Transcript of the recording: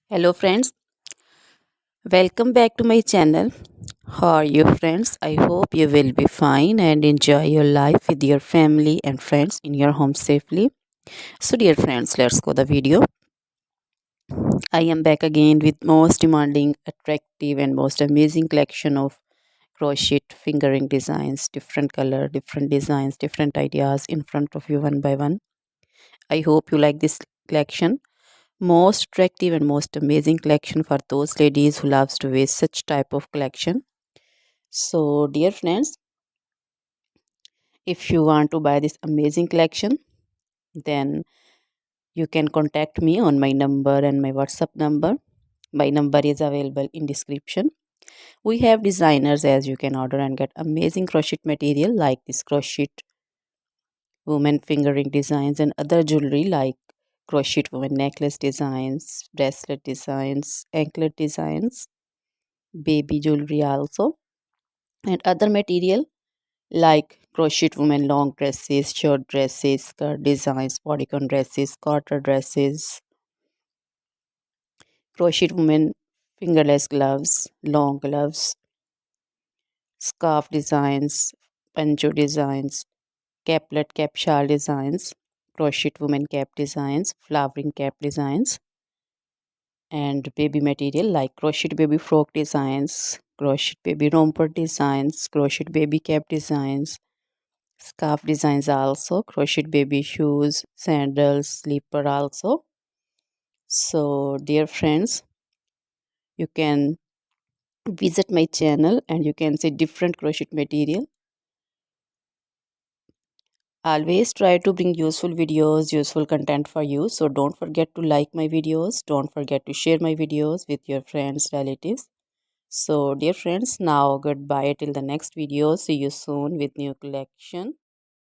Hello friends, welcome back to my channel. How are you friends? I hope you will be fine and enjoy your life with your family and friends in your home safely. So dear friends, let's go the video. I am back again with most demanding, attractive and most amazing collection of crochet fingering designs, different color, different designs, different ideas in front of you one by one. I hope you like this collection. Most attractive and most amazing collection for those ladies who loves to wear such type of collection. So dear friends, if you want to buy this amazing collection, then you can contact me on my number and my WhatsApp number. My number is available in description. We have designers as you can order and get amazing crochet material like this crochet woman fingering designs and other jewelry like crochet woman necklace designs, bracelet designs, anklet designs, baby jewelry also, and other material like crochet women long dresses, short dresses, skirt designs, bodycon dresses, quarter dresses, crochet women fingerless gloves, long gloves, scarf designs, pancho designs, caplet cap shawl designs, crochet women cap designs, flowering cap designs, and baby material like crochet baby frock designs, crochet baby romper designs, crochet baby cap designs, scarf designs also, crochet baby shoes, sandals, slipper also. So dear friends, you can visit my channel and you can see different crochet material. Always try to bring useful videos, useful content for you. So don't forget to like my videos, don't forget to share my videos with your friends, relatives. So dear friends, now goodbye till the next video. See you soon with new collection.